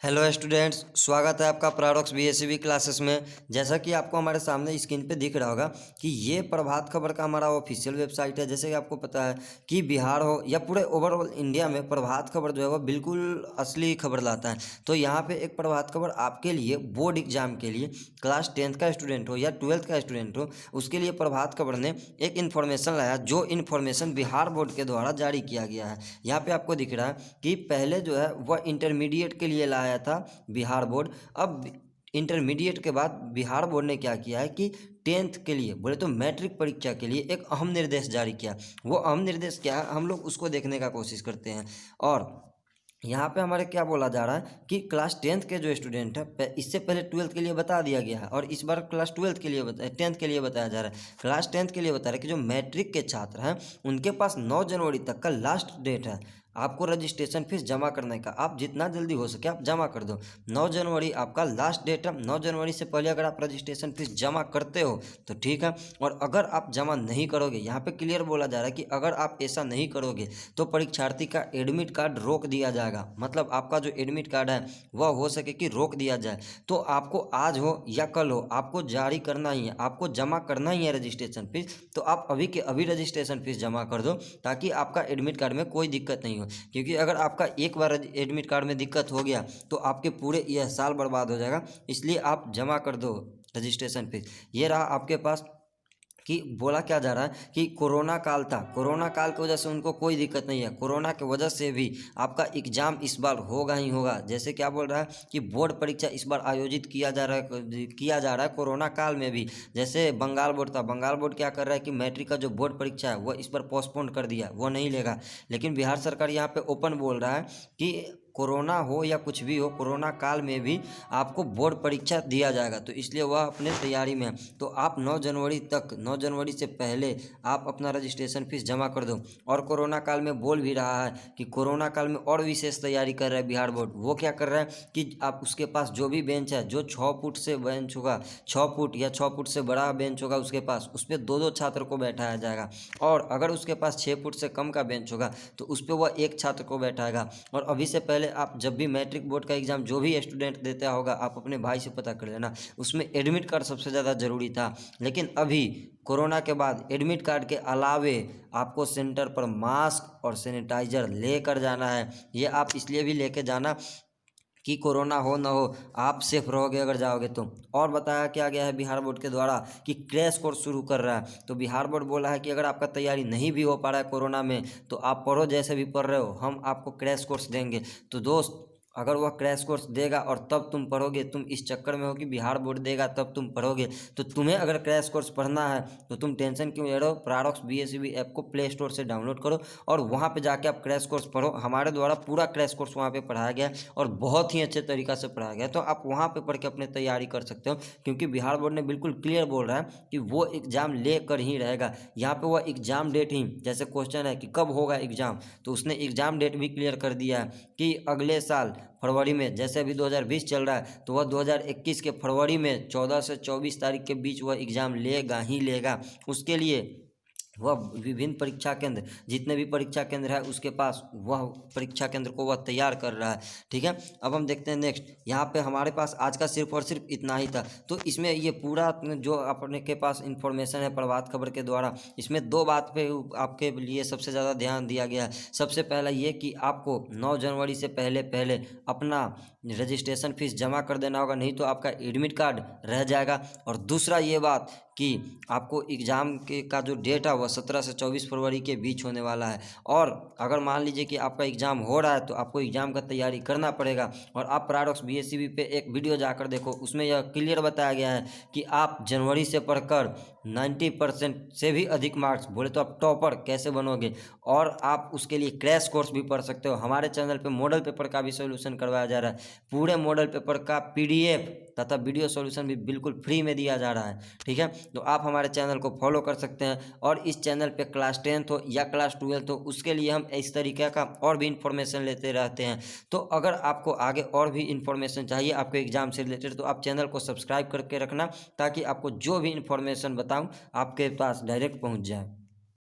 Hello students, स्वागत है आपका prarocks bseb क्लासेस में। जैसा कि आपको हमारे सामने स्क्रीन पे दिख रहा होगा कि ये प्रभात खबर का हमारा ऑफिशियल वेबसाइट है। जैसे कि आपको पता है कि बिहार हो या पूरे ओवरऑल इंडिया में प्रभात खबर जो है वो बिल्कुल असली खबर लाता है। तो यहाँ पे एक प्रभात खबर आपके लिए बोर्ड एग्जाम के लिए क्लास 10th का स्टूडेंट हो या 12th का स्टूडेंट हो, उसके लिए प्रभात खबर ने एक इन्फॉर्मेशन लाया, जो इन्फॉर्मेशन बिहार बोर्ड के द्वारा जारी किया गया है। यहाँ पे आपको दिख रहा है कि पहले जो है वह इंटरमीडिएट के लिए लाया था बिहार बोर्ड। अब इंटरमीडिएट के बाद बिहार बोर्ड ने क्या किया है कि 10th के लिए बोले तो मैट्रिक परीक्षा के लिए एक अहम निर्देश जारी किया। वो अहम निर्देश क्या है, हम लोग उसको देखने का कोशिश करते हैं। और यहाँ पे हमारे क्या बोला जा रहा है कि क्लास 10th के जो स्टूडेंट है, इससे पहले 12th के लिए बता दिया गया है और इस बार क्लास 12th के लिए 10th के लिए बताया जा रहा है। क्लास 10th के लिए बता रहा है कि जो मैट्रिक के छात्र हैं उनके पास 9 जनवरी तक का लास्ट डेट है आपको रजिस्ट्रेशन फीस जमा करने का। आप जितना जल्दी हो सके आप जमा कर दो। 9 जनवरी आपका लास्ट डेट है। 9 जनवरी से पहले अगर आप रजिस्ट्रेशन फीस जमा करते हो तो ठीक है, और अगर आप जमा नहीं करोगे, यहाँ पे क्लियर बोला जा रहा है कि अगर आप ऐसा नहीं करोगे तो परीक्षार्थी का एडमिट कार्ड रोक दिया जाएगा। मतलब आपका जो एडमिट कार्ड है वह हो सके कि रोक दिया जाए। तो आपको आज हो या कल हो आपको जारी करना ही है, आपको जमा करना ही है रजिस्ट्रेशन फीस। तो आप अभी के अभी रजिस्ट्रेशन फीस जमा कर दो ताकि आपका एडमिट कार्ड में कोई दिक्कत नहीं हो। क्योंकि अगर आपका एक बार एडमिट कार्ड में दिक्कत हो गया तो आपके पूरे यह साल बर्बाद हो जाएगा। इसलिए आप जमा कर दो रजिस्ट्रेशन फीस। ये रहा आपके पास कि बोला क्या जा रहा है कि कोरोना काल था, कोरोना काल की वजह से उनको कोई दिक्कत नहीं है। कोरोना की वजह से भी आपका एग्ज़ाम इस बार होगा ही होगा। जैसे क्या बोल रहा है कि बोर्ड परीक्षा इस बार आयोजित किया जा रहा है कोरोना काल में भी। जैसे बंगाल बोर्ड था, बंगाल बोर्ड क्या कर रहा है कि मैट्रिक का जो बोर्ड परीक्षा है वह इस बार पोस्टपोन कर दिया, वो नहीं लेगा। लेकिन बिहार सरकार यहाँ पे ओपन बोल रहा है कि कोरोना हो या कुछ भी हो, कोरोना काल में भी आपको बोर्ड परीक्षा दिया जाएगा। तो इसलिए वह अपने तैयारी में है। तो आप 9 जनवरी तक, 9 जनवरी से पहले आप अपना रजिस्ट्रेशन फीस जमा कर दो। और कोरोना काल में बोल भी रहा है कि कोरोना काल में और विशेष तैयारी कर रहा है बिहार बोर्ड। वो क्या कर रहा है कि आप उसके पास जो भी बेंच है, जो 6 फुट से बेंच होगा, 6 फुट या 6 फुट से बड़ा बेंच होगा उसके पास, उस पर 2-2 छात्र को बैठाया जाएगा। और अगर उसके पास 6 फुट से कम का बेंच होगा तो उस पर वह एक छात्र को बैठाएगा। और अभी से पहले आप जब भी मैट्रिक बोर्ड का एग्ज़ाम जो भी स्टूडेंट देता होगा, आप अपने भाई से पता कर लेना, उसमें एडमिट कार्ड सबसे ज़्यादा ज़रूरी था। लेकिन अभी कोरोना के बाद एडमिट कार्ड के अलावे आपको सेंटर पर मास्क और सैनिटाइज़र लेकर जाना है। ये आप इसलिए भी लेके जाना कि कोरोना हो ना हो आप सेफ रहोगे अगर जाओगे तो। और बताया क्या गया है बिहार बोर्ड के द्वारा कि क्रैश कोर्स शुरू कर रहा है। तो बिहार बोर्ड बोला है कि अगर आपका तैयारी नहीं भी हो पा रहा है कोरोना में तो आप पढ़ो, जैसे भी पढ़ रहे हो, हम आपको क्रैश कोर्स देंगे। तो दोस्त, अगर वह क्रैश कोर्स देगा और तब तुम पढ़ोगे, तुम इस चक्कर में हो कि बिहार बोर्ड देगा तब तुम पढ़ोगे, तो तुम्हें अगर क्रैश कोर्स पढ़ना है तो तुम टेंशन क्यों ले रहे हो। prarocks bseb ऐप को प्ले स्टोर से डाउनलोड करो और वहाँ पे जाके आप क्रैश कोर्स पढ़ो। हमारे द्वारा पूरा क्रैश कोर्स वहाँ पे पढ़ाया गया है और बहुत ही अच्छे तरीक़ा से पढ़ाया गया है। तो आप वहाँ पे पढ़ के अपनी तैयारी कर सकते हो, क्योंकि बिहार बोर्ड ने बिल्कुल क्लियर बोल रहा है कि वो एग्ज़ाम लेकर ही रहेगा। यहाँ पे वह एग्ज़ाम डेट ही, जैसे क्वेश्चन है कि कब होगा एग्ज़ाम, तो उसने एग्ज़ाम डेट भी क्लियर कर दिया है कि अगले साल फरवरी में। जैसे अभी 2020 चल रहा है तो वह 2021 के फरवरी में 14 से 24 तारीख के बीच वह एग्ज़ाम लेगा ही लेगा। उसके लिए वह विभिन्न परीक्षा केंद्र, जितने भी परीक्षा केंद्र है उसके पास, वह परीक्षा केंद्र को वह तैयार कर रहा है। ठीक है, अब हम देखते हैं नेक्स्ट। यहाँ पे हमारे पास आज का सिर्फ और सिर्फ इतना ही था। तो इसमें ये पूरा जो अपने के पास इंफॉर्मेशन है प्रभात खबर के द्वारा, इसमें 2 बात पे आपके लिए सबसे ज़्यादा ध्यान दिया गया है। सबसे पहला ये कि आपको 9 जनवरी से पहले पहले अपना रजिस्ट्रेशन फीस जमा कर देना होगा, नहीं तो आपका एडमिट कार्ड रह जाएगा। और दूसरा ये बात कि आपको एग्ज़ाम के का जो डेट है वह 17 से 24 फरवरी के बीच होने वाला है। और अगर मान लीजिए कि आपका एग्ज़ाम हो रहा है तो आपको एग्ज़ाम का तैयारी करना पड़ेगा। और आप prarocks bseb पे एक वीडियो जाकर देखो, उसमें यह क्लियर बताया गया है कि आप जनवरी से पढ़कर 90% से भी अधिक मार्क्स, बोले तो आप टॉपर कैसे बनोगे। और आप उसके लिए क्रैश कोर्स भी पढ़ सकते हो। हमारे चैनल पे मॉडल पेपर का भी सोल्यूशन करवाया जा रहा है। पूरे मॉडल पेपर का PDF तथा वीडियो सॉल्यूशन भी बिल्कुल फ्री में दिया जा रहा है। ठीक है, तो आप हमारे चैनल को फॉलो कर सकते हैं। और इस चैनल पे क्लास 10th हो या क्लास 12th हो, उसके लिए हम इस तरीके का और भी इन्फॉर्मेशन लेते रहते हैं। तो अगर आपको आगे और भी इन्फॉर्मेशन चाहिए आपके एग्ज़ाम से रिलेटेड, तो आप चैनल को सब्सक्राइब करके रखना, ताकि आपको जो भी इन्फॉर्मेशन बताऊँ आपके पास डायरेक्ट पहुँच जाए।